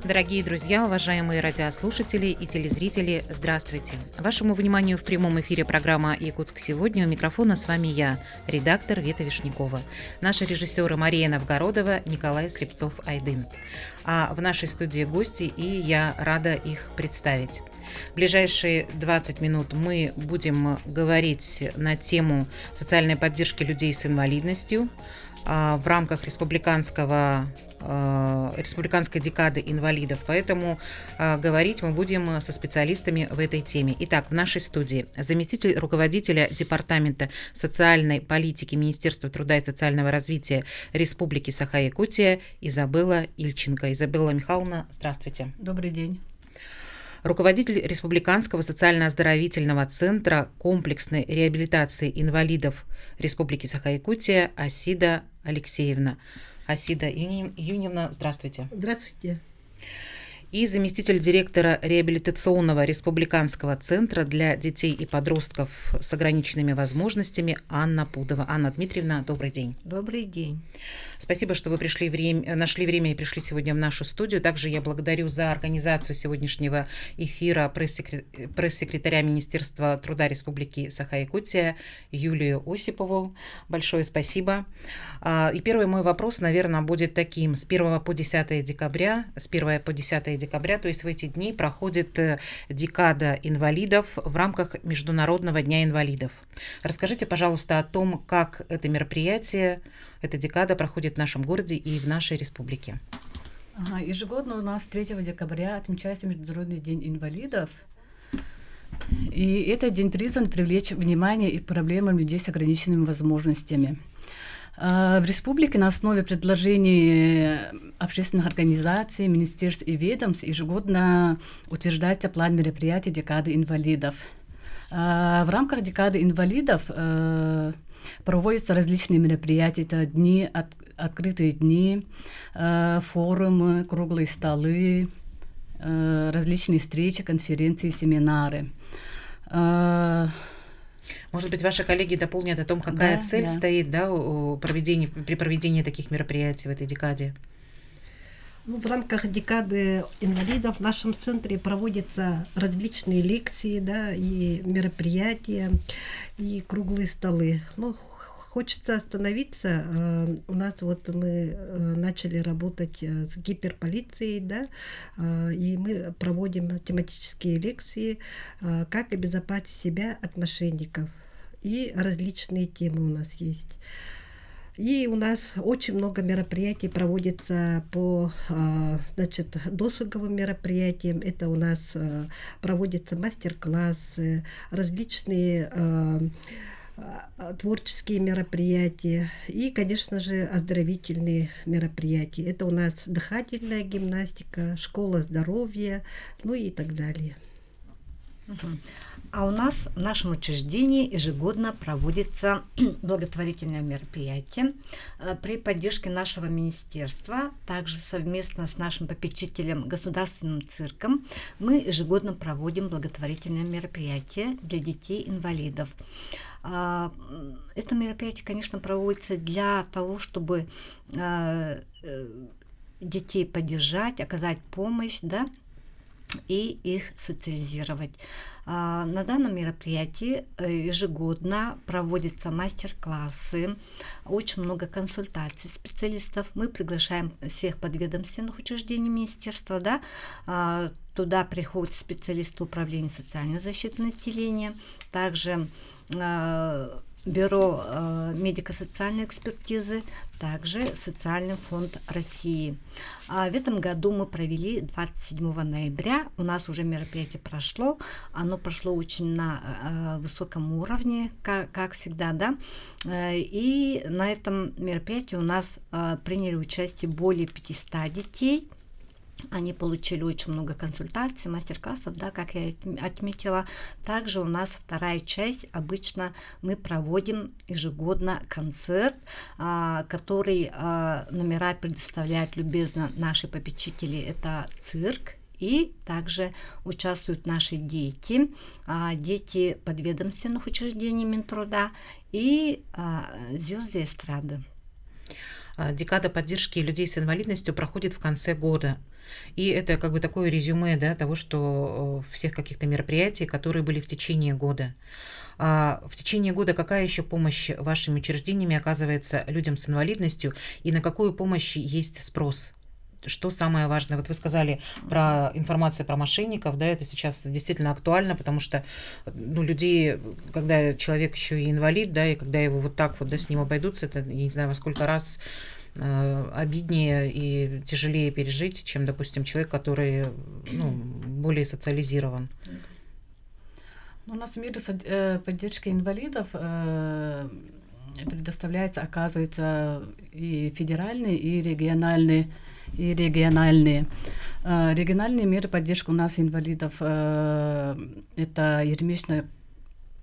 Дорогие друзья, уважаемые радиослушатели и телезрители, здравствуйте! Вашему вниманию в прямом эфире программа «Якутск сегодня». У микрофона с вами я, редактор Вета Вишнякова. Наши режиссеры Мария Новгородова, Николай Слепцов-Айдын. А в нашей студии гости, и я рада их представить. В ближайшие 20 минут мы будем говорить на тему социальной поддержки людей с инвалидностью в рамках республиканской декады инвалидов. Поэтому говорить мы будем со специалистами в этой теме. Итак, в нашей студии заместитель руководителя Департамента социальной политики Министерства труда и социального развития Республики Саха-Якутия Изабелла Ильченко. Изабелла Михайловна, здравствуйте. Добрый день. Руководитель Республиканского социально-оздоровительного центра комплексной реабилитации инвалидов Республики Саха-Якутия Асида Алексеевна. Асида Юньевна, здравствуйте. Здравствуйте. И заместитель директора реабилитационного республиканского центра для детей и подростков с ограниченными возможностями Анна Пудова. Анна Дмитриевна, добрый день. Добрый день. Спасибо, что вы нашли время и пришли сегодня в нашу студию. Также я благодарю за организацию сегодняшнего эфира пресс-секретаря Министерства труда Республики Саха-Якутия Юлию Осипову. Большое спасибо. И первый мой вопрос, наверное, будет таким. С 1 по 10 декабря, то есть в эти дни проходит декада инвалидов в рамках Международного дня инвалидов. Расскажите, пожалуйста, о том, как это мероприятие, эта декада проходит в нашем городе и в нашей республике. Ежегодно у нас 3 декабря отмечается Международный день инвалидов. И этот день призван привлечь внимание и к проблемам людей с ограниченными возможностями. В республике на основе предложений общественных организаций, министерств и ведомств ежегодно утверждается план мероприятий декады инвалидов. В рамках декады инвалидов проводятся различные мероприятия. Это дни, открытые дни, форумы, круглые столы, различные встречи, конференции, семинары. Может быть, ваши коллеги дополнят о том, какая цель стоит при проведении таких мероприятий в этой декаде? В рамках декады инвалидов в нашем центре проводятся различные лекции, и мероприятия, и круглые столы. Хочется остановиться. У нас мы начали работать с гиперполицией, и мы проводим тематические лекции, как обезопасить себя от мошенников. И различные темы у нас есть. И у нас очень много мероприятий проводится по досуговым мероприятиям. Это у нас проводятся мастер-классы, различные творческие мероприятия и, конечно же, оздоровительные мероприятия. Это у нас дыхательная гимнастика, школа здоровья, и так далее. А у нас в нашем учреждении ежегодно проводится благотворительное мероприятие при поддержке нашего министерства, также совместно с нашим попечителем государственным цирком. Мы ежегодно проводим благотворительное мероприятие для детей-инвалидов. Это мероприятие, конечно, проводится для того, чтобы детей поддержать, оказать помощь, и их социализировать. На данном мероприятии ежегодно проводятся мастер-классы, очень много консультаций специалистов. Мы приглашаем всех подведомственных учреждений министерства, туда приходят специалисты управления социальной защиты населения, также Бюро медико-социальной экспертизы, также Социальный фонд России. В этом году мы провели 27 ноября. У нас уже мероприятие прошло. Оно прошло очень на высоком уровне, как всегда, И на этом мероприятии у нас приняли участие более 500 детей. Они получили очень много консультаций, мастер-классов, как я отметила. Также у нас вторая часть. Обычно мы проводим ежегодно концерт, который номера предоставляют любезно наши попечители. Это цирк. И также участвуют наши дети, дети подведомственных учреждений Минтруда и звезды эстрады. Декада поддержки людей с инвалидностью проходит в конце года. И это как бы такое резюме, да, того, что всех каких-то мероприятий, которые были в течение года. А в течение года какая еще помощь вашими учреждениями оказывается людям с инвалидностью и на какую помощь есть спрос? Что самое важное? Вот вы сказали про информацию про мошенников, да, это сейчас действительно актуально, потому что, ну, людей, когда человек еще и инвалид, да, и когда его вот так вот, да, с ним обойдутся, это, я не знаю, во сколько раз обиднее и тяжелее пережить, чем, допустим, человек, который, ну, более социализирован. У нас в мире поддержки инвалидов предоставляется, оказывается, и федеральные, и региональные. Региональные меры поддержки у нас инвалидов это ежемесячная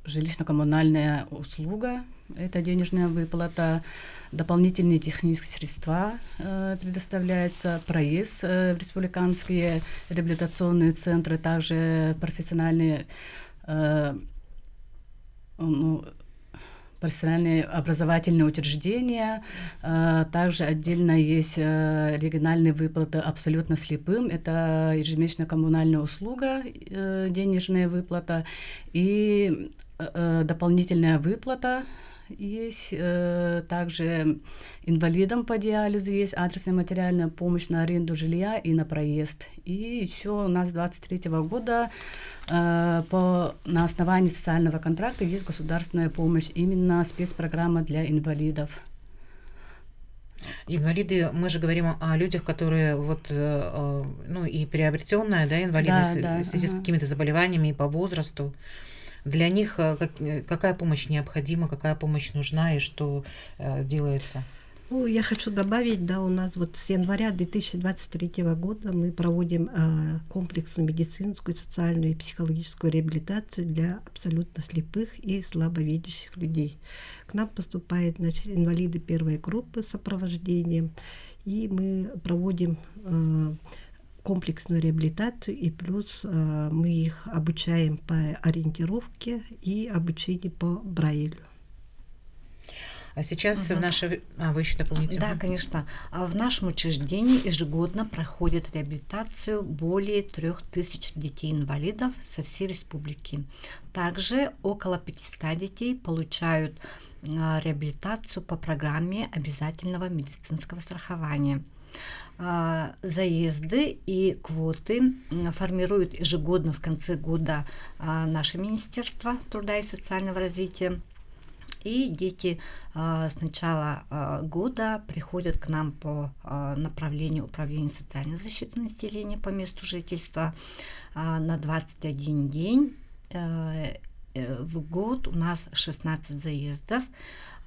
жилищно-коммунальная услуга, это денежная выплата, дополнительные технические средства предоставляются, проезд в республиканские реабилитационные центры, также профессиональные профессиональные образовательные учреждения. Также отдельно есть региональные выплаты абсолютно слепым. Это ежемесячная коммунальная услуга, денежная выплата и дополнительная выплата. Есть также инвалидам по диализу есть адресная материальная помощь на аренду жилья и на проезд. И еще у нас с 2023 года на основании социального контракта есть государственная помощь, именно спецпрограмма для инвалидов. Инвалиды, мы же говорим о людях, которые вот, ну, и приобретенная, да, инвалидность в связи с какими-то заболеваниями и по возрасту. Для них какая помощь необходима, какая помощь нужна и что делается? Ну, я хочу добавить, да, у нас вот с января 2023 года мы проводим комплексную медицинскую, социальную и психологическую реабилитацию для абсолютно слепых и слабовидящих людей. К нам поступают, значит, инвалиды первой группы с сопровождением, и мы проводим комплексную реабилитацию, и плюс мы их обучаем по ориентировке и обучению по Брайлю. А сейчас в наше... вы еще дополните? Да, конечно. В нашем учреждении ежегодно проходит реабилитацию более 3000 детей-инвалидов со всей республики. Также около 500 детей получают реабилитацию по программе обязательного медицинского страхования. Заезды и квоты формируют ежегодно в конце года наше Министерство труда и социального развития. И дети с начала года приходят к нам по направлению Управления социальной защиты населения по месту жительства на 21 день. В год у нас 16 заездов.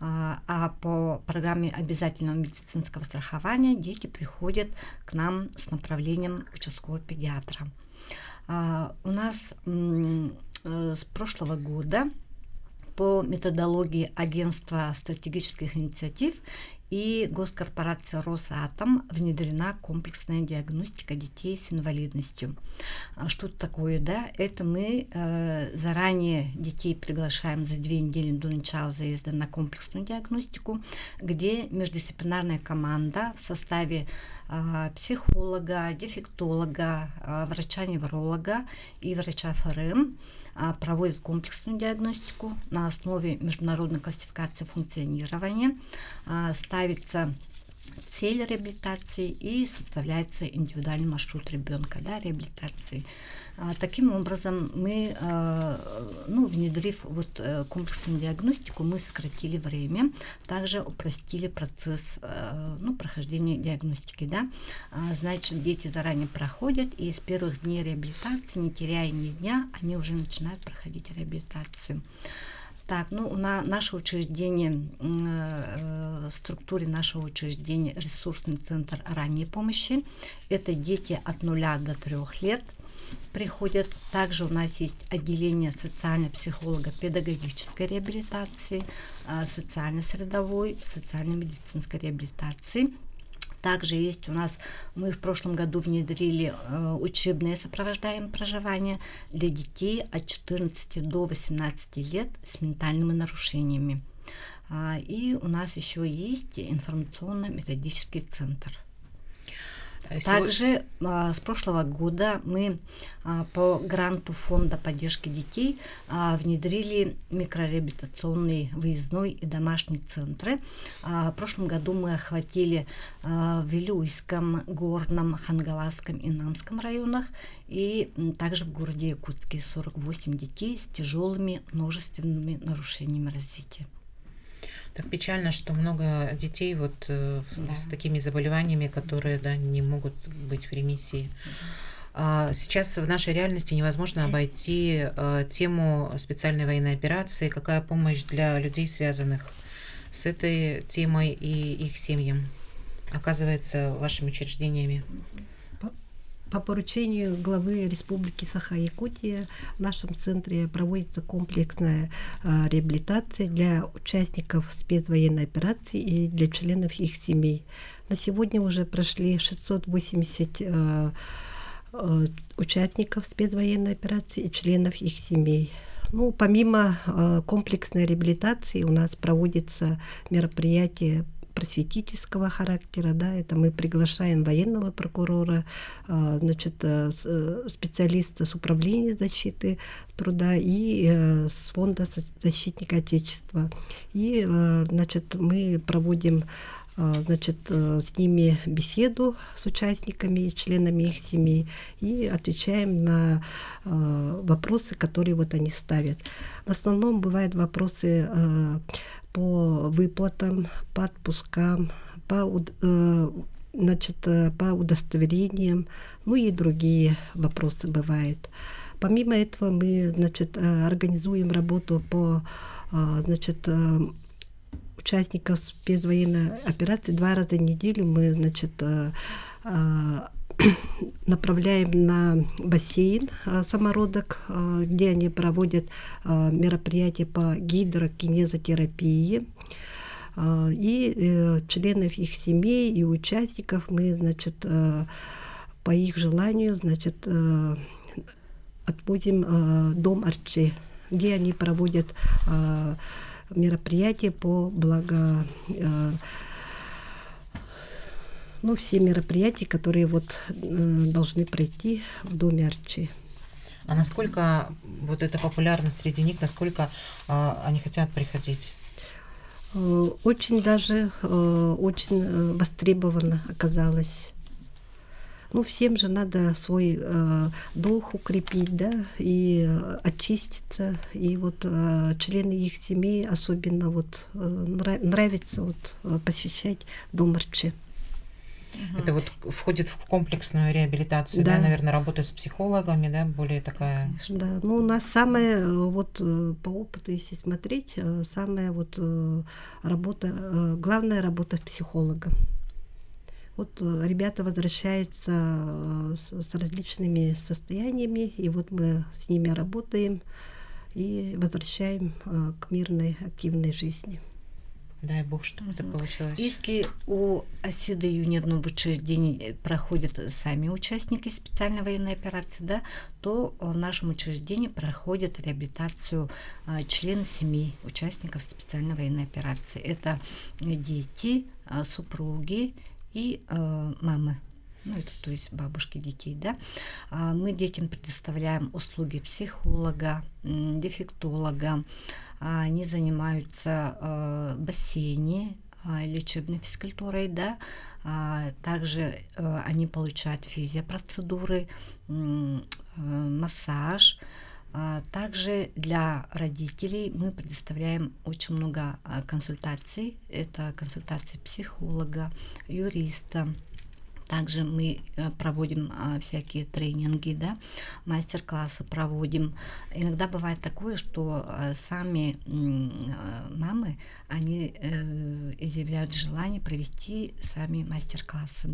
А по программе обязательного медицинского страхования дети приходят к нам с направлением участкового педиатра. У нас с прошлого года по методологии Агентства стратегических инициатив и госкорпорации «Росатом» внедрена комплексная диагностика детей с инвалидностью. Что это такое, да? Это мы заранее детей приглашаем за 2 недели до начала заезда на комплексную диагностику, где междисциплинарная команда в составе психолога, дефектолога, врача-невролога и врача ФРМ проводит комплексную диагностику на основе международной классификации функционирования, ставится цель реабилитации и составляется индивидуальный маршрут ребенка, да, реабилитации. Таким образом, мы, внедрив комплексную диагностику, мы сократили время, также упростили процесс прохождения диагностики. Да? Значит, дети заранее проходят, и с первых дней реабилитации, не теряя ни дня, они уже начинают проходить реабилитацию. Так, наше учреждение, в структуре нашего учреждения ресурсный центр ранней помощи. Это дети от 0 до 3 лет приходят. Также у нас есть отделение социально-психолого-педагогической реабилитации, социально-средовой, социально-медицинской реабилитации. Также есть у нас, мы в прошлом году внедрили учебное сопровождаемое проживание для детей от 14 до 18 лет с ментальными нарушениями. И у нас еще есть информационно-методический центр. Также с прошлого года мы по гранту Фонда поддержки детей внедрили микрореабилитационный выездной и домашний центры. В прошлом году мы охватили в Вилюйском, Горном, Хангаласском и Намском районах, и также в городе Якутске 48 детей с тяжелыми множественными нарушениями развития. Так печально, что много детей вот с такими заболеваниями, которые не могут быть в ремиссии. Сейчас в нашей реальности невозможно обойти тему специальной военной операции. Какая помощь для людей, связанных с этой темой и их семьям, оказывается вашими учреждениями? По поручению главы Республики Саха-Якутия в нашем центре проводится комплексная реабилитация для участников спецвоенной операции и для членов их семей. На сегодня уже прошли 680 участников спецвоенной операции и членов их семей. Помимо комплексной реабилитации у нас проводится мероприятие просветительского характера, это мы приглашаем военного прокурора, специалиста с управления защиты труда и с фонда защитника Отечества. И, мы проводим с ними беседу с участниками и членами их семей и отвечаем на вопросы, которые они ставят. В основном бывают вопросы по выплатам, по отпускам, по удостоверениям, и другие вопросы бывают. Помимо этого мы организуем работу по участников спецвоенной операции 2 раза в неделю. Мы направляем на бассейн самородок, где они проводят мероприятия по гидрокинезотерапии. И членов их семей и участников мы, по их желанию, отвозим в дом Арчи, где они проводят мероприятия по все мероприятия, которые должны пройти в доме Арчи. А насколько эта популярность среди них, насколько они хотят приходить? Очень востребовано оказалось. Всем же надо свой дух укрепить, и очиститься. И члены их семей особенно нравится посещать дом Арчи. Это входит в комплексную реабилитацию, наверное, работа с психологами, более такая. Да, у нас самая, по опыту, если смотреть, самая работа, главная работа с психологом. Ребята возвращаются с различными состояниями, и мы с ними работаем и возвращаем к мирной, активной жизни. Дай Бог, чтобы это получилось. Если у ОСИДа юнитного учреждения проходят сами участники специальной военной операции, то в нашем учреждении проходят реабилитацию члены семей участников специальной военной операции. Это дети, супруги и мамы. Это то есть бабушки детей, Мы детям предоставляем услуги психолога, дефектолога. Они занимаются в бассейне, лечебной физкультурой, Также они получают физиопроцедуры, массаж. Также для родителей мы предоставляем очень много консультаций. Это консультации психолога, юриста. Также мы проводим всякие тренинги, мастер-классы проводим. Иногда бывает такое, что сами мамы, они изъявляют желание провести сами мастер-классы,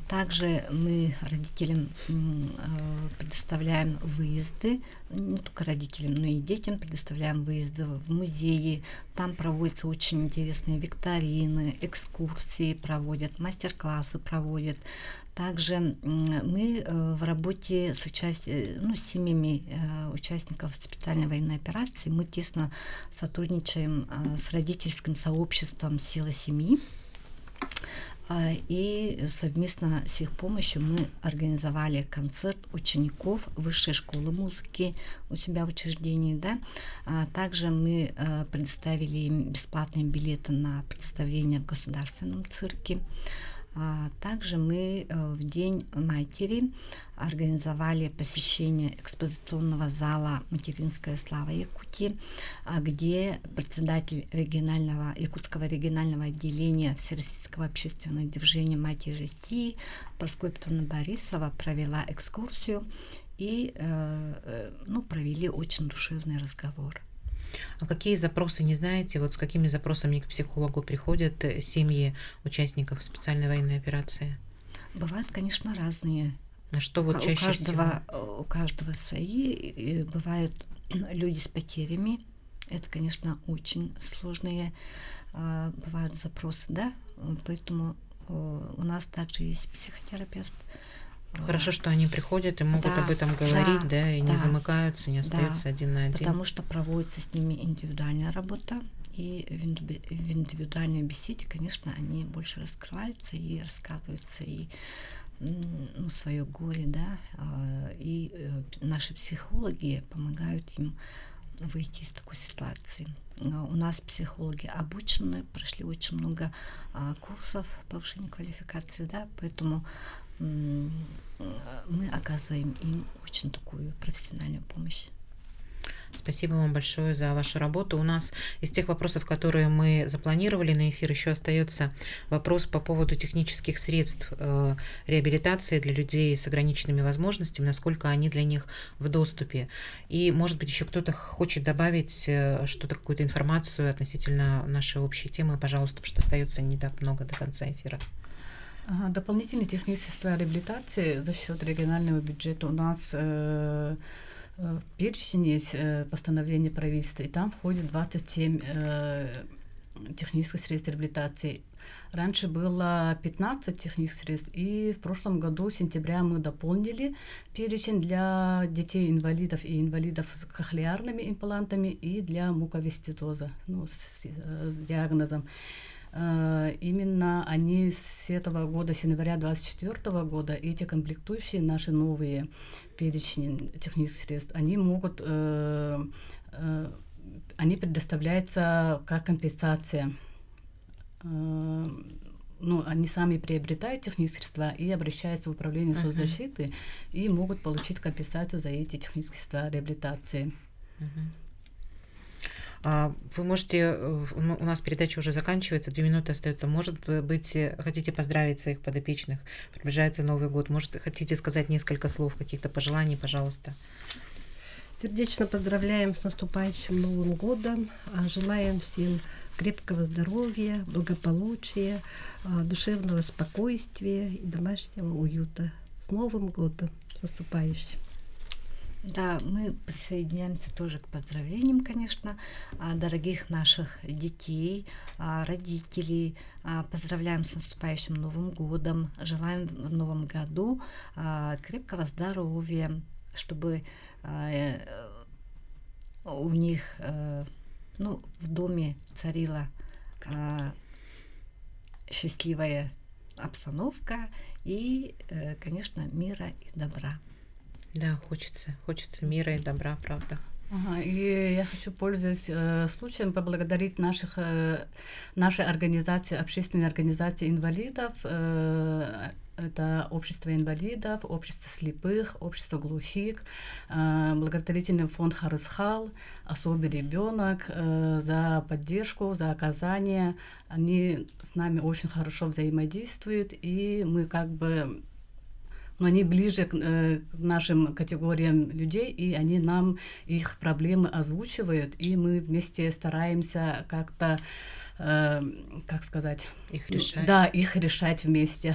Также мы родителям предоставляем выезды, не только родителям, но и детям предоставляем выезды в музеи. Там проводятся очень интересные викторины, экскурсии проводят, мастер-классы проводит. Также мы в работе с семьями участников специальной военной операции мы тесно сотрудничаем с родительским сообществом «Сила семьи». И совместно с их помощью мы организовали концерт учеников Высшей школы музыки у себя в учреждении. Да? Также мы предоставили им бесплатные билеты на представление в Государственном цирке. Также мы в День матери организовали посещение экспозиционного зала «Материнская слава Якутии», где председатель Якутского регионального отделения Всероссийского общественного движения «Матери России» Прасковья Петровна Борисова провела экскурсию и провели очень душевный разговор. А какие запросы, не знаете, вот с какими запросами к психологу приходят семьи участников специальной военной операции? Бывают, конечно, разные. А что вот чаще всего? У каждого свои. И бывают люди с потерями. Это, конечно, очень сложные бывают запросы, да? Поэтому у нас также есть психотерапевт. Хорошо, что они приходят и могут об этом говорить, и не замыкаются, не остаются один на один. Потому что проводится с ними индивидуальная работа, и в индивидуальной беседе, конечно, они больше раскрываются и рассказываются и свое горе, да, и наши психологи помогают им выйти из такой ситуации. У нас психологи обучены, прошли очень много курсов повышения квалификации, да, поэтому мы оказываем им очень такую профессиональную помощь. Спасибо вам большое за вашу работу. У нас из тех вопросов, которые мы запланировали на эфир, еще остается вопрос по поводу технических средств реабилитации для людей с ограниченными возможностями, насколько они для них в доступе. И, может быть, еще кто-то хочет добавить что-то, какую-то информацию относительно нашей общей темы, пожалуйста, потому что остается не так много до конца эфира. Дополнительные технические средства реабилитации за счет регионального бюджета у нас в перечне есть постановление правительства, и там входит 27 технических средств реабилитации. Раньше было 15 технических средств, и в прошлом году, с сентября, мы дополнили перечень для детей-инвалидов и инвалидов с кохлеарными имплантами и для муковисцидоза, с диагнозом. Именно они с этого года, с января 2024 года, эти комплектующие, наши новые перечни технических средств, они могут, они предоставляются как компенсация. Они сами приобретают технические средства и обращаются в управление соцзащиты и могут получить компенсацию за эти технические средства реабилитации. Вы можете, у нас передача уже заканчивается, 2 минуты остается. Может быть, хотите поздравить своих подопечных? Приближается Новый год. Может, хотите сказать несколько слов, каких-то пожеланий, пожалуйста? Сердечно поздравляем с наступающим Новым годом. Желаем всем крепкого здоровья, благополучия, душевного спокойствия и домашнего уюта. С Новым годом, с наступающим! Да, мы присоединяемся тоже к поздравлениям, конечно, дорогих наших детей, родителей. Поздравляем с наступающим Новым годом. Желаем в Новом году крепкого здоровья, чтобы у них в доме царила счастливая обстановка и, конечно, мира и добра. Да, хочется мира и добра, правда. И я хочу, пользуясь случаем, поблагодарить наши организации, общественные организации инвалидов. Это общество инвалидов, общество слепых, общество глухих, благотворительный фонд Харысхал, особый ребенок за поддержку, за оказание. Они с нами очень хорошо взаимодействуют, и мы они ближе к нашим категориям людей, и они нам их проблемы озвучивают, и мы вместе стараемся как-то, их решать. Да, их решать вместе.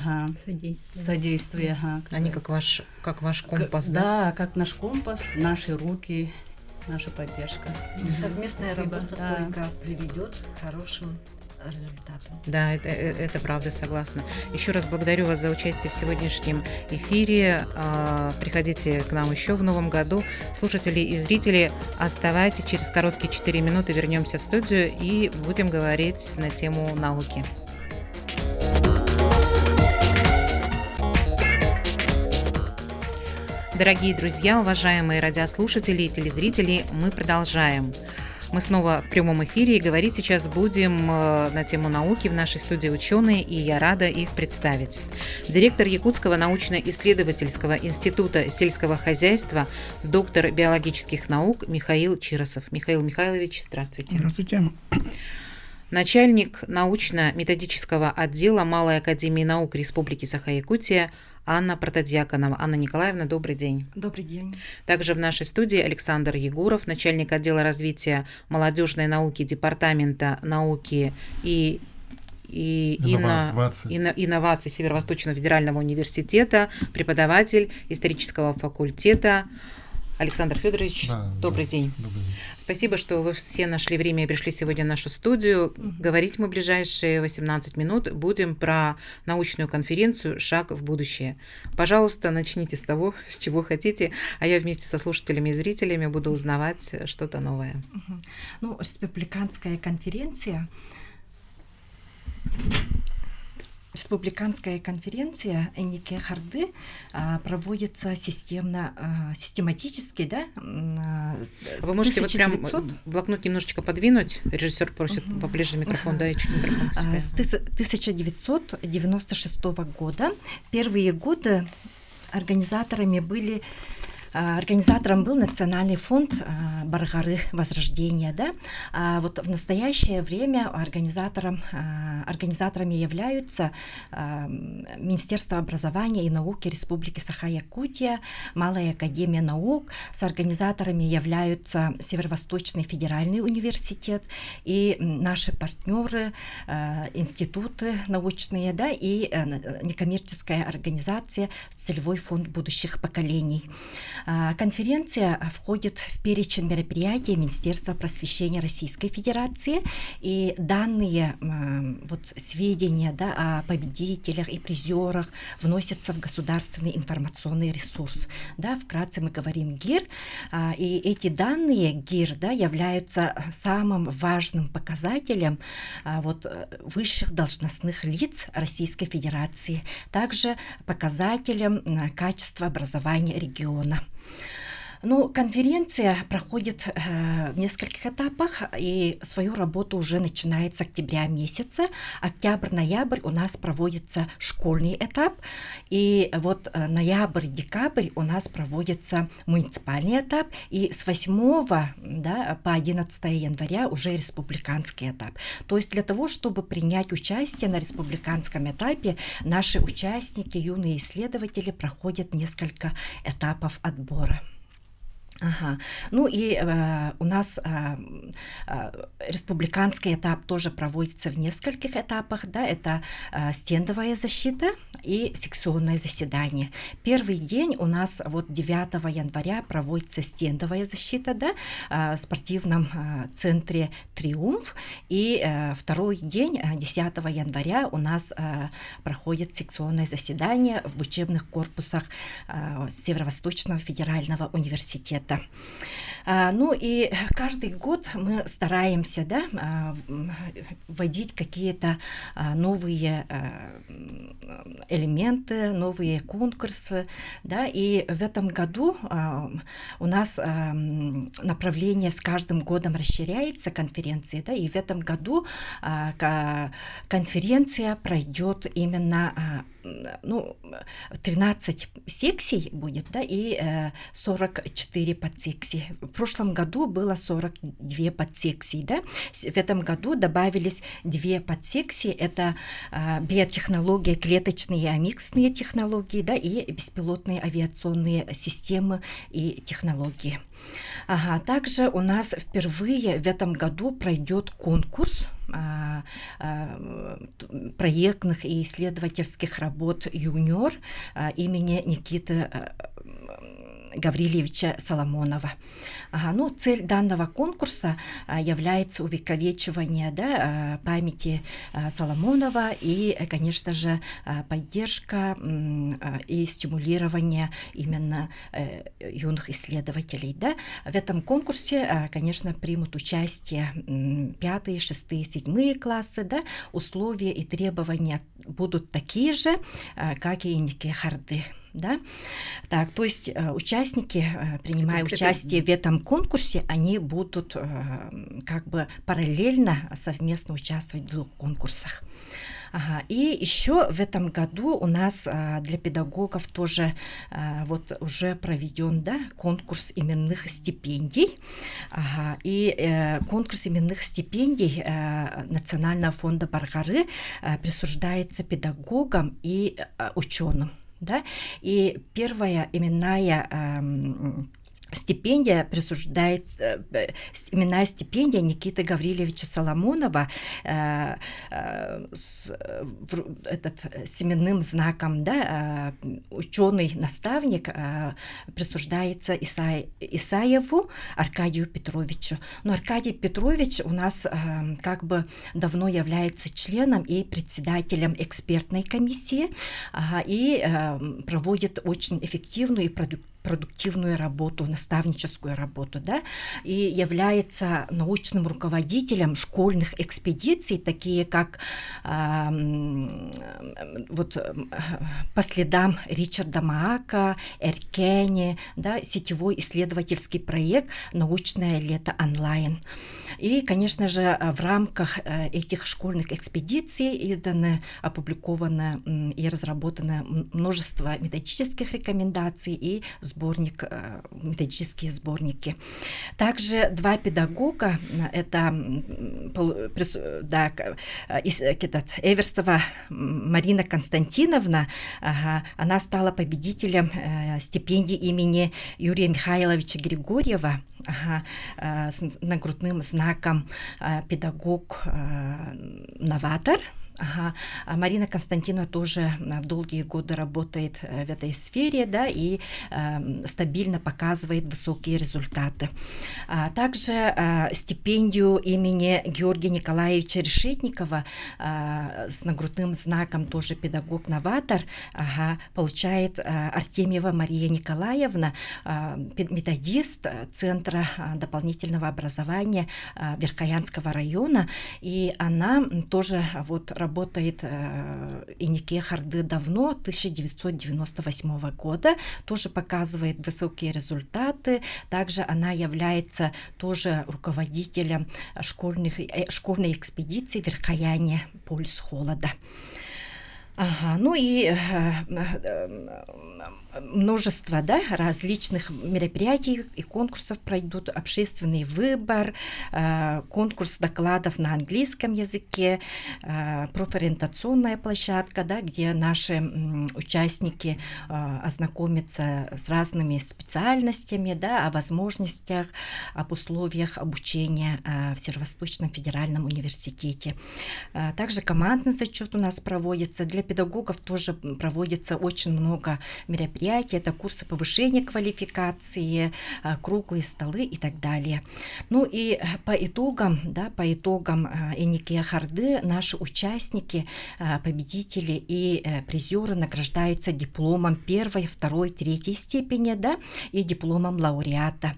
Содействие. Они как ваш компас, да? Да, как наш компас, наши руки, наша поддержка. Совместная работа только приведет к хорошим результатом. Да, это правда, согласна. Еще раз благодарю вас за участие в сегодняшнем эфире. Приходите к нам еще в новом году. Слушатели и зрители, оставайтесь. Через короткие 4 минуты вернемся в студию и будем говорить на тему науки. Дорогие друзья, уважаемые радиослушатели и телезрители, мы продолжаем. Мы снова в прямом эфире и говорить сейчас будем на тему науки. В нашей студии ученые, и я рада их представить. Директор Якутского научно-исследовательского института сельского хозяйства, доктор биологических наук Михаил Чиросов. Михаил Михайлович, здравствуйте. Здравствуйте. Начальник научно-методического отдела Малой академии наук Республики Саха-Якутия Анна Протодьяконова. Анна Николаевна, добрый день. Добрый день. Также в нашей студии Александр Егоров, начальник отдела развития молодежной науки Департамента науки и инноваций Северо-Восточного федерального университета, преподаватель исторического факультета. Александр Федорович, добрый день. Добрый день. Спасибо, что вы все нашли время и пришли сегодня в нашу студию. Говорить мы в ближайшие 18 минут будем про научную конференцию «Шаг в будущее». Пожалуйста, начните с того, с чего хотите, а я вместе со слушателями и зрителями буду узнавать что-то новое. Ну, республиканская конференция Энике Харды проводится систематически, да? Вы можете вот прям блокнот немножечко подвинуть? Режиссер просит поближе микрофон, да, и чуть микрофон к себе. С 1996 года, первые годы организатором был Национальный фонд Баргары Возрождения. Да? Вот в настоящее время организаторами являются Министерство образования и науки Республики Саха-Якутия, Малая академия наук, с организаторами являются Северо-Восточный федеральный университет и наши партнеры, институты научные, да, и некоммерческая организация «Целевой фонд будущих поколений». Конференция входит в перечень мероприятий Министерства просвещения Российской Федерации, и данные сведения, да, о победителях и призерах вносятся в государственный информационный ресурс. Да, вкратце мы говорим ГИР, и эти данные ГИР, да, являются самым важным показателем высших должностных лиц Российской Федерации, также показателем качества образования региона. Ну, конференция проходит в нескольких этапах, и свою работу уже начинает с октября месяца. Октябрь-ноябрь у нас проводится школьный этап, и вот ноябрь-декабрь у нас проводится муниципальный этап, и с 8 по 11 января уже республиканский этап. То есть для того, чтобы принять участие на республиканском этапе, наши участники, юные исследователи, проходят несколько этапов отбора. Ну и у нас республиканский этап тоже проводится в нескольких этапах, да, это стендовая защита и секционное заседание. Первый день у нас 9 января проводится стендовая защита, да, в спортивном центре «Триумф», и второй день, 10 января, у нас проходит секционное заседание в учебных корпусах Северо-Восточного федерального университета. Ну и каждый год мы стараемся, да, вводить какие-то новые элементы, новые конкурсы, да, и в этом году у нас направление с каждым годом расширяется конференции, да, и в этом году конференция пройдет именно 13 секций будет, да, и 44 подсекции. В прошлом году было 42 подсекции, да. В этом году добавились 2 подсекции, это биотехнология, клеточные и амиксные технологии, да, и беспилотные авиационные системы и технологии. Также у нас впервые в этом году пройдет конкурс проектных и исследовательских работ «Юниор» имени Никиты Гаврилевича Соломонова. Ну, цель данного конкурса является увековечивание, да, памяти Соломонова и, конечно же, поддержка и стимулирование именно юных исследователей. Да. В этом конкурсе, конечно, примут участие 5, 6, 7 классы. Да. Условия и требования будут такие же, как и Инике Харды. Да? Так, то есть участники, принимая участие в этом конкурсе, они будут как бы параллельно совместно участвовать в 2 конкурсах. И еще в этом году у нас для педагогов тоже вот уже проведен, да, конкурс именных стипендий. И конкурс именных стипендий Национального фонда Баргары присуждается педагогам и ученым. Да? И первая именная стипендия присуждается, именная стипендия Никиты Гаврилевича Соломонова с именным знаком, да, ученый-наставник присуждается Исаеву Аркадию Петровичу. Но Аркадий Петрович у нас как бы давно является членом и председателем экспертной комиссии и проводит очень эффективную и продуктивную работу, наставническую работу, да, и является научным руководителем школьных экспедиций, такие как вот по следам Ричарда Маака, Эркени, да, сетевой исследовательский проект «Научное лето онлайн». И, конечно же, в рамках этих школьных экспедиций изданы, опубликовано и разработано множество методических рекомендаций и методические сборники. Также 2 педагога, это Эверстова Марина Константиновна, она стала победителем стипендии имени Юрия Михайловича Григорьева с нагрудным знаком педагог-новатор. А Марина Константиновна тоже долгие годы работает в этой сфере, да, и стабильно показывает высокие результаты. Также стипендию имени Георгия Николаевича Решетникова с нагрудным знаком тоже педагог-новатор получает Артемьева Мария Николаевна, методист Центра дополнительного образования Верхоянского района, и она тоже вот работает Инике Харды давно, 1998 года, тоже показывает высокие результаты. Также она является тоже руководителем школьной экспедиции Верхояне «Пульс холода». Ну и множество, да, различных мероприятий и конкурсов пройдут, общественный выбор, конкурс докладов на английском языке, профориентационная площадка, да, где наши участники ознакомятся с разными специальностями, да, о возможностях, об условиях обучения в Северо-Восточном федеральном университете. Также командный зачет у нас проводится. Для педагогов тоже проводится очень много мероприятий. Это курсы повышения квалификации, круглые столы и так далее. Ну и по итогам Инике Харды наши участники, победители и призеры награждаются дипломом 1, 2, 3 степени, да, и дипломом лауреата.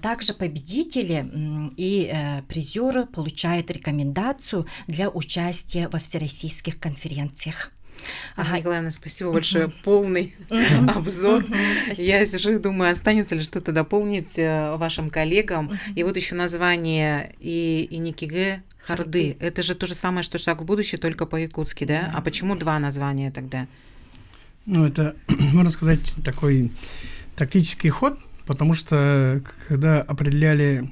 Также победители и призеры получают рекомендацию для участия во всероссийских конференциях. Николаевна, спасибо большое. Полный обзор. Я сижу и думаю, останется ли что-то дополнить вашим коллегам. И вот еще название Инике Харды. Это же то же самое, что «Шаг в будущее», только по-якутски, да? А почему 2 названия тогда? Ну, это, можно сказать, такой тактический ход, потому что когда определяли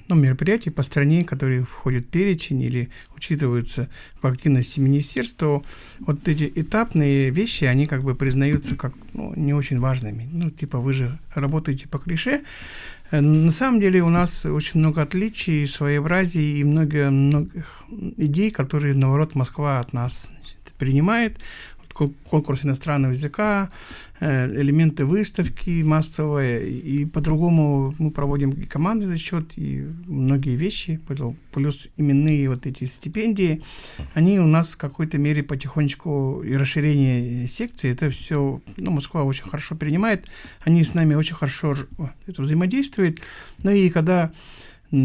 мероприятия по стране, которые входят в перечень или учитываются в активности министерства, вот эти этапные вещи, они как бы признаются как не очень важными. Ну, типа вы же работаете по клише. На самом деле у нас очень много отличий, своеобразий и много идей, которые, наоборот, Москва от нас принимает. конкурс иностранного языка, элементы выставки массовые, и по-другому мы проводим и командный зачет, и многие вещи, плюс именные вот эти стипендии, они у нас в какой-то мере потихонечку, и расширение секции, это все, Москва очень хорошо принимает, они с нами очень хорошо взаимодействуют, и когда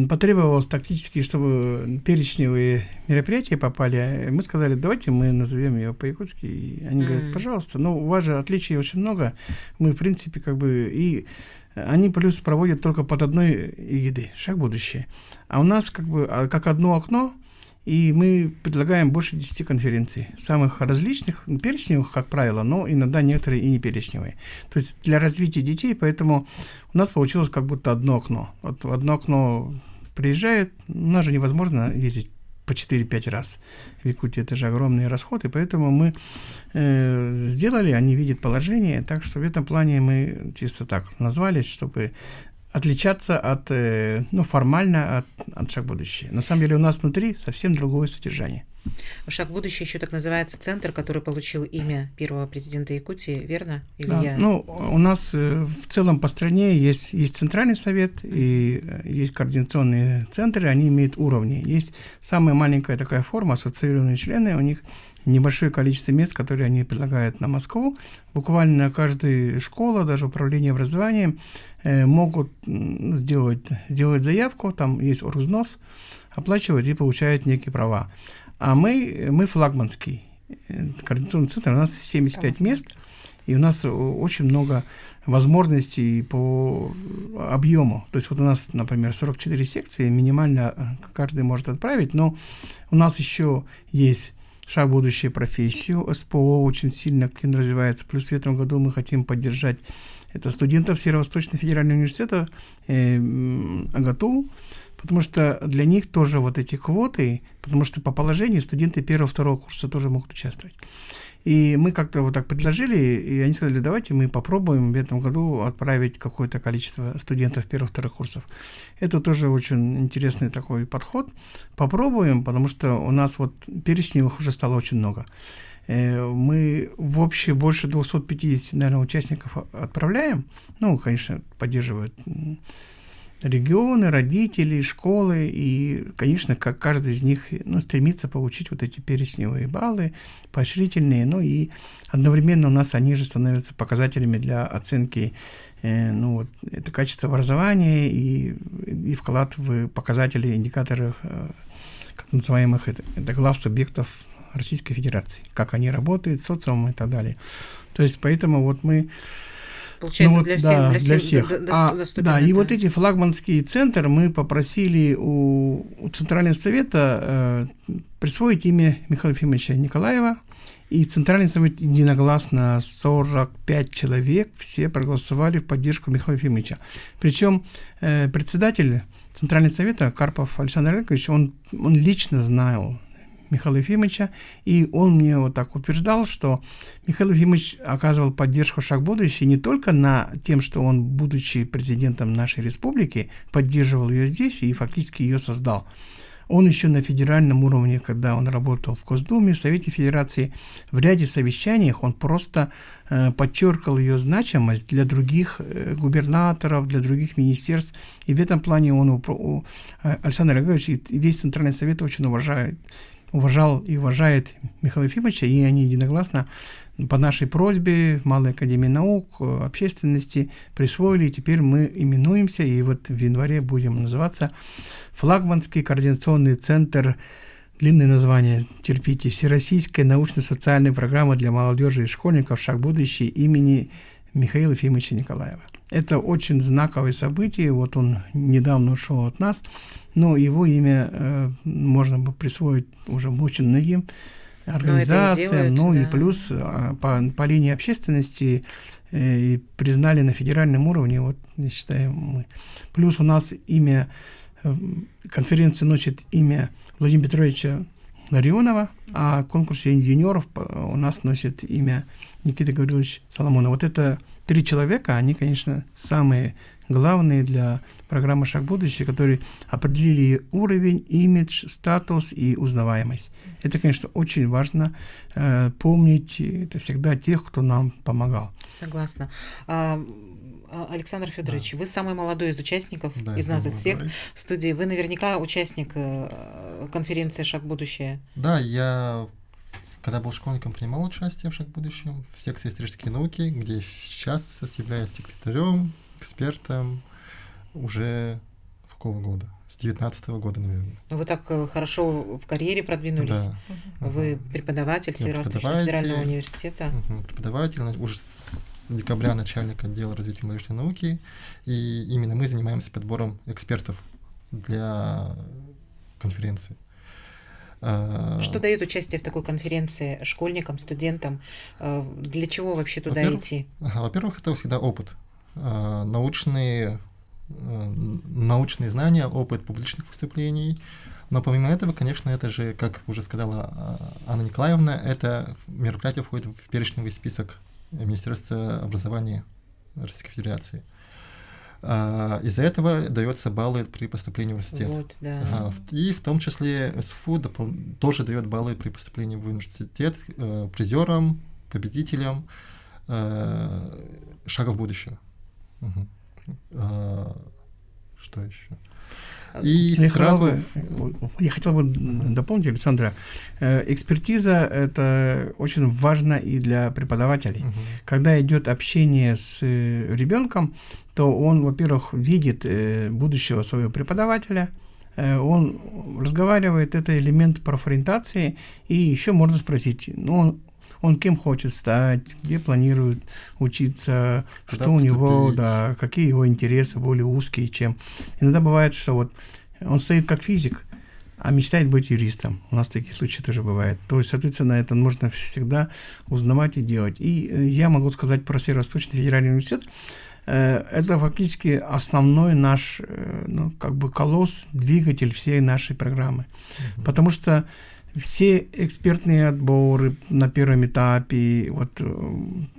потребовалось тактически, чтобы перечневые мероприятия попали, мы сказали, давайте мы назовем ее по-якутски. И они говорят, пожалуйста, у вас же отличий очень много. Мы, в принципе, и они плюс проводят только под одной эгидой, шаг будущее. А у нас как одно окно, и мы предлагаем больше 10 конференций, самых различных, перечневых, как правило, но иногда некоторые и не перечневые. То есть для развития детей, поэтому у нас получилось как будто одно окно. Вот в одно окно приезжает, у нас же невозможно ездить по 4-5 раз в Якутии, это же огромные расходы, поэтому мы сделали, они видят положение, так что в этом плане мы чисто так назвали, чтобы отличаться от, формально от «Шаг будущее». На самом деле у нас внутри совсем другое содержание. «Шаг будущее» еще так называется центр, который получил имя первого президента Якутии, верно? Или да, у нас в целом по стране есть центральный совет и есть координационные центры, они имеют уровни. Есть самая маленькая такая форма, ассоциированные члены, у них небольшое количество мест, которые они предлагают на Москву. Буквально каждая школа, даже управление образованием могут сделать заявку, там есть оргвзнос, оплачивать и получают некие права. А мы флагманский координационный центр, у нас 75 мест, и у нас очень много возможностей по объему. То есть вот у нас, например, 44 секции, минимально каждый может отправить, но у нас еще есть «Шаг будущее» профессию, СПО очень сильно развивается. Плюс в этом году мы хотим поддержать студентов Северо-Восточного федерального университета АГАТУ, потому что для них тоже вот эти квоты, потому что по положению студенты 1-2 курса тоже могут участвовать. И мы как-то вот так предложили, и они сказали, давайте мы попробуем в этом году отправить какое-то количество студентов 1-2 курсов. Это тоже очень интересный такой подход. Попробуем, потому что у нас вот перечневых уже стало очень много. Мы в общем больше 250, наверное, участников отправляем. Конечно, поддерживают регионы, родители, школы, и, конечно, как каждый из них стремится получить вот эти перечневые баллы, поощрительные, и одновременно у нас они же становятся показателями для оценки это качество образования и вклад в показатели индикаторов, как называемых, это глав субъектов Российской Федерации, как они работают, социум и так далее. То есть поэтому вот мы получается, для всех доступен. И вот эти флагманские центры мы попросили у Центрального совета присвоить имя Михаила Ефимовича Николаева, и Центральный совет единогласно 45 человек все проголосовали в поддержку Михаила Ефимовича. Причем председатель Центрального совета Карпов Александр Олегович, он лично знал Михаила Ефимовича, и он мне вот так утверждал, что Михаил Ефимович оказывал поддержку «Шаг будущее» не только тем, что он, будучи президентом нашей республики, поддерживал ее здесь и фактически ее создал. Он еще на федеральном уровне, когда он работал в Госдуме, в Совете Федерации, в ряде совещаний он просто подчеркивал ее значимость для других губернаторов, для других министерств. И в этом плане Александр Олегович и весь Центральный Совет очень уважал и уважает Михаила Ефимовича, и они единогласно по нашей просьбе Малой академии наук, общественности присвоили, и теперь мы именуемся, и вот в январе будем называться Флагманский координационный центр, длинное название, терпите, Всероссийская научно-социальная программа для молодежи и школьников «Шаг будущее» имени Михаила Ефимовича Николаева. Это очень знаковое событие, вот он недавно ушел от нас, но его имя можно бы присвоить уже очень многим организациям, и плюс по линии общественности и признали на федеральном уровне, вот считаем мы. Плюс у нас конференция носит имя Владимира Петровича Ларионова, а конкурс юниоров у нас носит имя Никита Гаврилович Соломонов. Вот это 3 человека, они, конечно, самые главные для программы «Шаг в будущее», которые определили уровень, имидж, статус и узнаваемость. Это, конечно, очень важно помнить. Это всегда тех, кто нам помогал. Согласна. Александр Федорович, Да. вы самый молодой из участников, Да, из нас, я из всех молодой. в студии. Вы наверняка участник конференции «Шаг в будущее». Да, я, когда был школьником, принимал участие в «Шаг в будущем» в секции исторические науки, где сейчас являюсь секретарем, экспертом уже с какого года? С 19-го года, наверное. Ну, вы так хорошо в карьере продвинулись. Да. Вы преподаватель Северо-Восточного преподаватель. федерального университета. Преподаватель, уже с декабря начальник отдела развития молодежной науки, и именно мы занимаемся подбором экспертов для конференции. Что дает участие в такой конференции школьникам, студентам? Для чего вообще туда Во-первых, идти? Во-первых, это всегда опыт. Научные знания, опыт публичных выступлений. Но помимо этого, конечно, это же, как уже сказала Анна Николаевна, это мероприятие входит в перечневый список Министерства образования Российской Федерации. Из-за этого дается баллы при поступлении в университет. Вот, да. И в том числе СФУ тоже дает баллы при поступлении в университет призерам, победителям «Шага в будущее». Что еще? И Я хотел бы дополнить, Александра. Экспертиза — это очень важно и для преподавателей. Когда идет общение с ребенком, то он, во-первых, видит будущего своего преподавателя, он разговаривает, это элемент профориентации, и еще можно спросить, он кем хочет стать, где планирует учиться, куда что у него, поступить. да, какие его интересы более узкие, чем... Иногда бывает, что вот он стоит как физик, а мечтает быть юристом. У нас такие случаи тоже бывают. То есть, соответственно, это можно всегда узнавать и делать. И я могу сказать про Северо-Восточный федеральный университет. Это фактически основной наш, колосс, двигатель всей нашей программы. Потому что все экспертные отборы на первом этапе,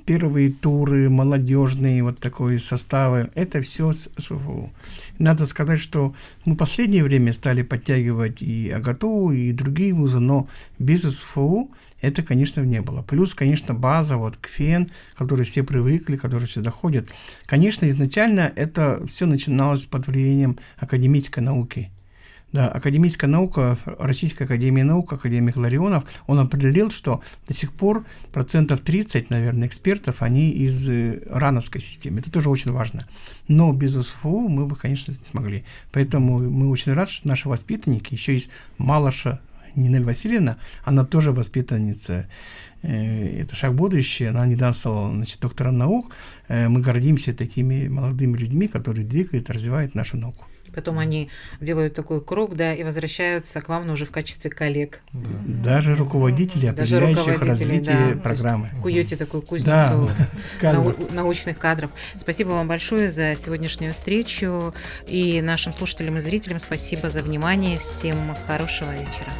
первые туры, молодежные, такой составы, это все с СФУ. Надо сказать, что мы в последнее время стали подтягивать и АГАТУ, и другие вузы, но без СФУ это, конечно, не было. Плюс, конечно, база, КФЕН, к которой все привыкли, которые сюда ходят. Конечно, изначально это все начиналось под влиянием академической науки. Да, академическая наука, Российская академия наук, академик Ларионов, он определил, что до сих пор 30%, наверное, экспертов, они из РАНовской системы. Это тоже очень важно. Но без СФУ мы бы, конечно, не смогли. Поэтому мы очень рады, что наши воспитанники, еще есть Малаша Нинель Васильевна, она тоже воспитанница. Это «Шаг в будущее», она недавно стала, доктором наук. Мы гордимся такими молодыми людьми, которые двигают, развивают нашу науку. Потом они делают такой круг, да, и возвращаются к вам, но уже в качестве коллег. Да. Даже руководители, определяющих развитие программы. Куете такую кузницу Да, научных кадров. Спасибо вам большое за сегодняшнюю встречу. И нашим слушателям и зрителям спасибо за внимание. Всем хорошего вечера.